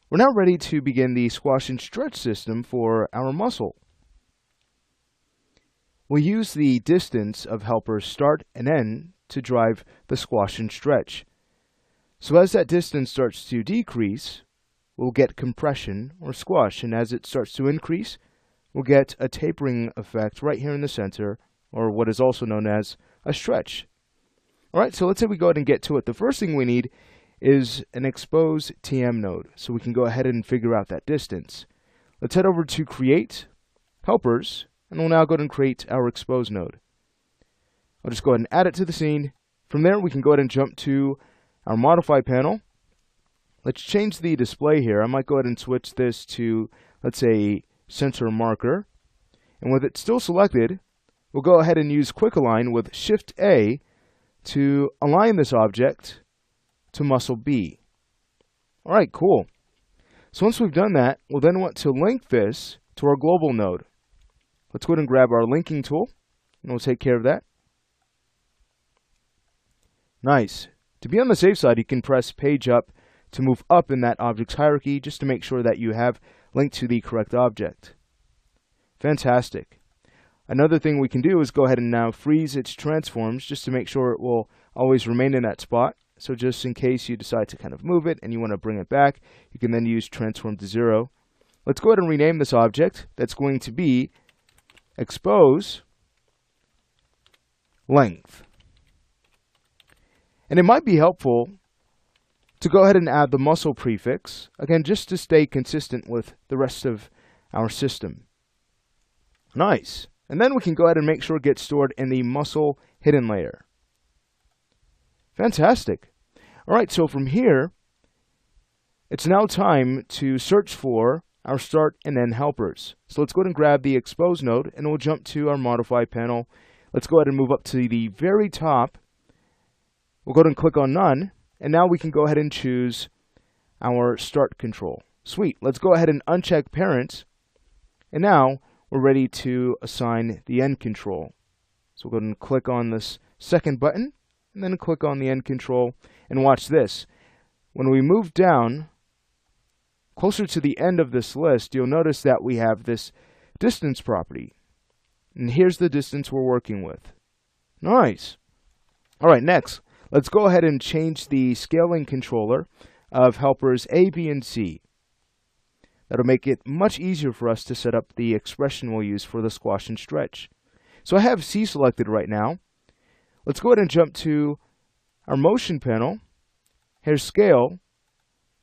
We're now ready to begin the squash and stretch system for our muscle. We'll use the distance of helpers start and end to drive the squash and stretch. So as that distance starts to decrease, we'll get compression or squash, and as it starts to increase, we'll get a tapering effect right here in the center, or what is also known as a stretch. Alright, so let's say we go ahead and get to it. The first thing we need is an expose TM node, so we can go ahead and figure out that distance. Let's head over to Create, Helpers, and we'll now go ahead and create our expose node. I'll just go ahead and add it to the scene. From there, we can go ahead and jump to our Modify panel. Let's change the display here. I might go ahead and switch this to, let's say, Center Marker. And with it still selected, we'll go ahead and use Quick Align with Shift-A to align this object to muscle B. Alright, cool. So once we've done that, we'll then want to link this to our global node. Let's go ahead and grab our linking tool, and we'll take care of that. Nice. To be on the safe side, you can press Page Up to move up in that object's hierarchy, just to make sure that you have linked to the correct object. Fantastic. Another thing we can do is go ahead and now freeze its transforms, just to make sure it will always remain in that spot. So just in case you decide to kind of move it and you want to bring it back, you can then use transform to 0. Let's go ahead and rename this object. That's going to be expose length. And it might be helpful to go ahead and add the muscle prefix, again, just to stay consistent with the rest of our system. Nice. And then we can go ahead and make sure it gets stored in the muscle hidden layer. Fantastic. Alright, so from here, it's now time to search for our start and end helpers. So let's go ahead and grab the expose node, and we'll jump to our modify panel. Let's go ahead and move up to the very top. We'll go ahead and click on none, and now we can go ahead and choose our start control. Sweet. Let's go ahead and uncheck parents, and now we're ready to assign the end control. So we'll go ahead and click on this second button, and then click on the end control, and watch this. When we move down closer to the end of this list, you'll notice that we have this distance property. And here's the distance we're working with. Nice. Alright, next, let's go ahead and change the scaling controller of helpers A, B, and C. That'll make it much easier for us to set up the expression we'll use for the squash and stretch. So I have C selected right now. Let's go ahead and jump to our motion panel. Here's scale.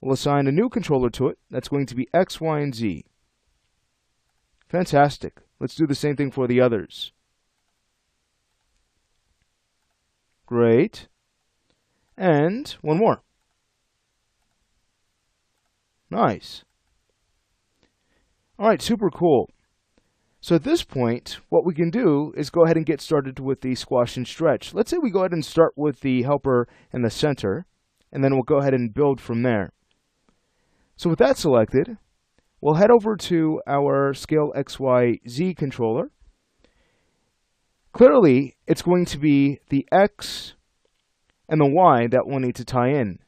We'll assign a new controller to it. That's going to be X, Y, and Z. Fantastic. Let's do the same thing for the others. Great. And one more. Nice. Alright, super cool. So at this point, what we can do is go ahead and get started with the squash and stretch. Let's say we go ahead and start with the helper in the center, and then we'll go ahead and build from there. So with that selected, we'll head over to our Scale XYZ controller. Clearly, it's going to be the X and the Y that we'll need to tie in.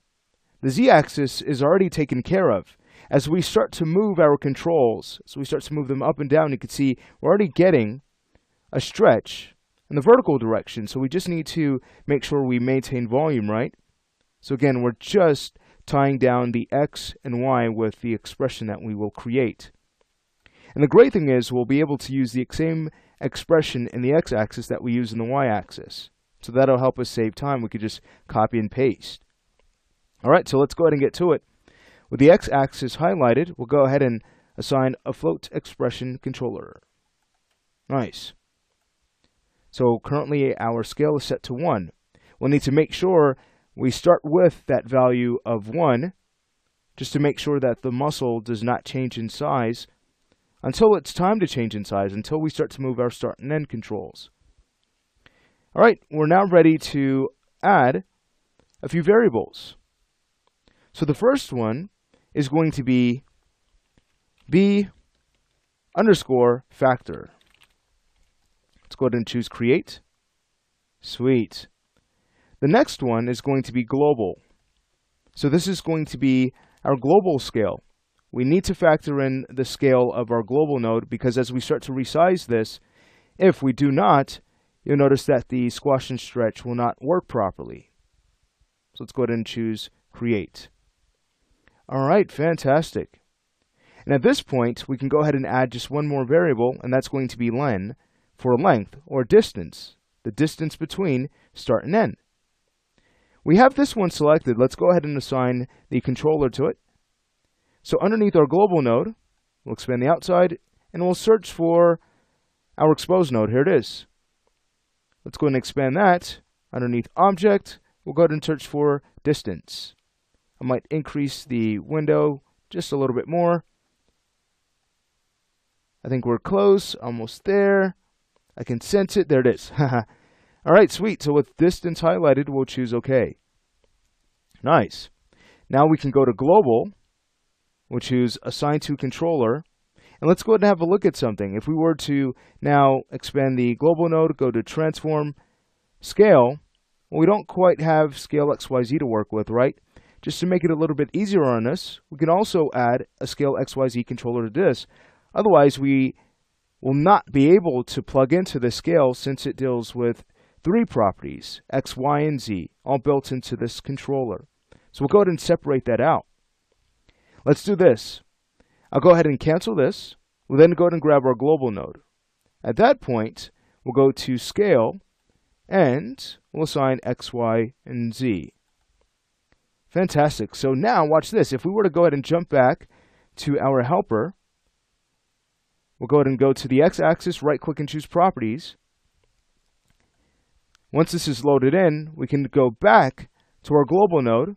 The Z-axis is already taken care of. As we start to move our controls, so we start to move them up and down, you can see we're already getting a stretch in the vertical direction. So we just need to make sure we maintain volume, right? So again, we're just tying down the X and Y with the expression that we will create. And the great thing is we'll be able to use the same expression in the X-axis that we use in the Y-axis. So that'll help us save time. We could just copy and paste. Alright, so let's go ahead and get to it. With the X-axis highlighted, we'll go ahead and assign a float expression controller. Nice. So currently our scale is set to 1. We'll need to make sure we start with that value of 1, just to make sure that the muscle does not change in size until it's time to change in size, until we start to move our start and end controls. Alright, we're now ready to add a few variables. So the first one is going to be B underscore factor. Let's go ahead and choose create. Sweet. The next one is going to be global. So this is going to be our global scale. we need to factor in the scale of our global node, because as we start to resize this, if we do not, you'll notice that the squash and stretch will not work properly. So let's go ahead and choose Create. All right, fantastic. And at this point, we can go ahead and add just one more variable, and that's going to be len for length or distance, the distance between start and end. We have this one selected. Let's go ahead and assign the controller to it. So underneath our global node, we'll expand the outside, and we'll search for our exposed node. Here it is. Let's go ahead and expand that. Underneath object, we'll go ahead and search for distance. I might increase the window just a little bit more. I think we're close, almost there. I can sense it. There it is. All right, sweet. So with distance highlighted, we'll choose OK. Nice. Now we can go to global. We'll choose assign to controller. And let's go ahead and have a look at something. If we were to now expand the global node, go to transform, scale, well, we don't quite have scale XYZ to work with, right? Just to make it a little bit easier on us, we can also add a scale XYZ controller to this. Otherwise, we will not be able to plug into the scale since it deals with 3 properties, X, Y, and Z, all built into this controller. So we'll go ahead and separate that out. Let's do this. I'll go ahead and cancel this. We'll then go ahead and grab our global node. At that point, we'll go to Scale, and we'll assign X, Y, and Z. Fantastic. So now, watch this. If we were to go ahead and jump back to our helper, we'll go ahead and go to the X-axis, right-click and choose Properties. Once this is loaded in, we can go back to our global node,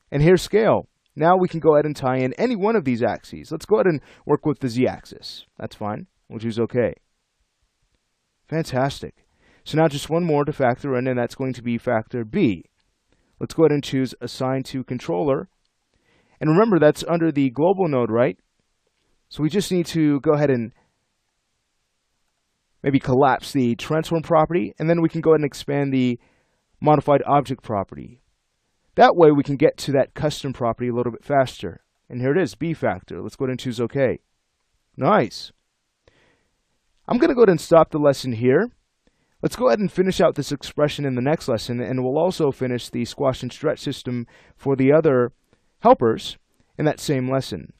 and here's Scale. Now we can go ahead and tie in any one of these axes. Let's go ahead and work with the Z-axis. That's fine. We'll choose OK. Fantastic. So now just one more to factor in, and that's going to be factor B. Let's go ahead and choose Assign to Controller. And remember, that's under the global node, right? So we just need to go ahead and maybe collapse the transform property, and then we can go ahead and expand the modified object property. That way we can get to that custom property a little bit faster. And here it is, B factor. Let's go ahead and choose OK. Nice. I'm going to go ahead and stop the lesson here. Let's go ahead and finish out this expression in the next lesson, and we'll also finish the squash and stretch system for the other helpers in that same lesson.